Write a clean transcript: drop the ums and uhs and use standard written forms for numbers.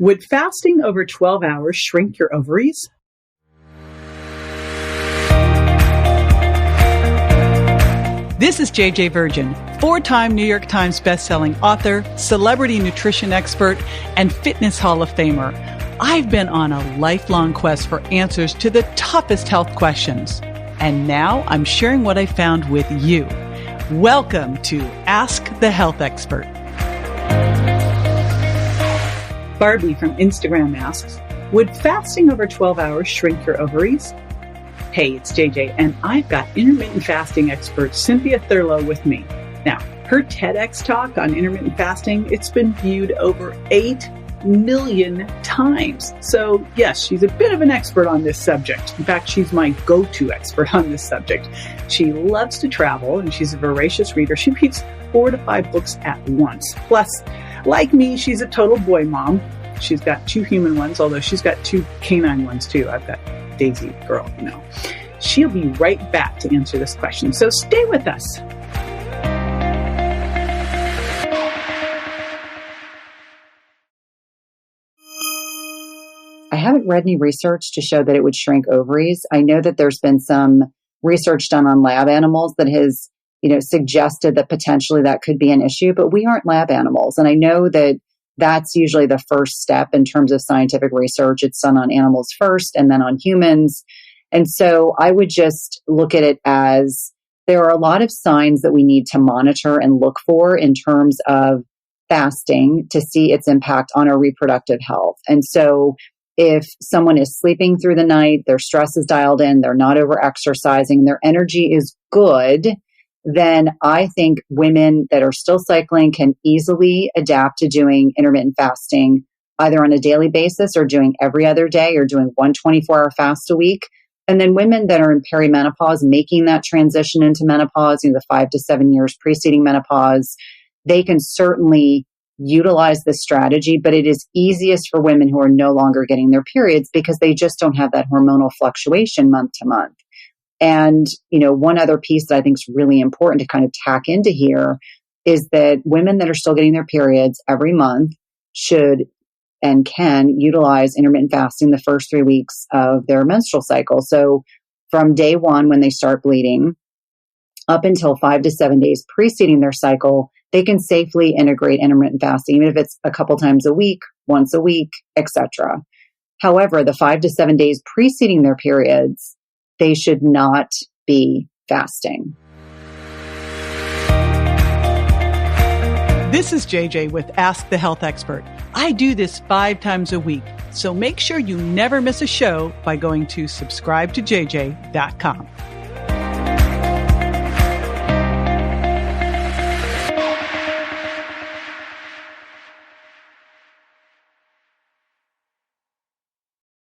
Would fasting over 12 hours shrink your ovaries? This is JJ Virgin, 4-time New York Times bestselling author, celebrity nutrition expert, and fitness Hall of Famer. I've been on a lifelong quest for answers to the toughest health questions. And now I'm sharing what I found with you. Welcome to Ask the Health Expert. Barbie from Instagram asks, would fasting over 12 hours shrink your ovaries? Hey, it's JJ, and I've got intermittent fasting expert Cynthia with me. Now, her TEDx talk on intermittent fasting, it's been viewed over 8 million times. So yes, she's a bit of an expert on this subject. In fact, she's my go-to expert on this subject. She loves to travel, and she's a voracious reader. She reads 4 to 5 books at once. Plus, like me, she's a total boy mom. She's got 2 human ones, although she's got 2 canine ones too. I've got Daisy girl, She'll be right back to answer this question. So stay with us. I haven't read any research to show that it would shrink ovaries. I know that there's been some research done on lab animals that has, suggested that potentially that could be an issue, but we aren't lab animals. And I know that that's usually the first step in terms of scientific research. It's done on animals first and then on humans. And so I would just look at it as there are a lot of signs that we need to monitor and look for in terms of fasting to see its impact on our reproductive health. And so if someone is sleeping through the night, their stress is dialed in, they're not over exercising, their energy is good, then I think women that are still cycling can easily adapt to doing intermittent fasting either on a daily basis or doing every other day or doing one 24-hour fast a week. And then women that are in perimenopause, making that transition into menopause, the 5 to 7 years preceding menopause, they can certainly utilize this strategy, but it is easiest for women who are no longer getting their periods because they just don't have that hormonal fluctuation month to month. And, one other piece that I think is really important to kind of tack into here is that women that are still getting their periods every month should and can utilize intermittent fasting the first 3 weeks of their menstrual cycle. So from day 1, when they start bleeding, up until 5 to 7 days preceding their cycle, they can safely integrate intermittent fasting, even if it's a couple times a week, once a week, etc. However, the 5 to 7 days preceding their periods, they should not be fasting. This is JJ with Ask the Health Expert. I do this 5 times a week, so make sure you never miss a show by going to subscribetojj.com.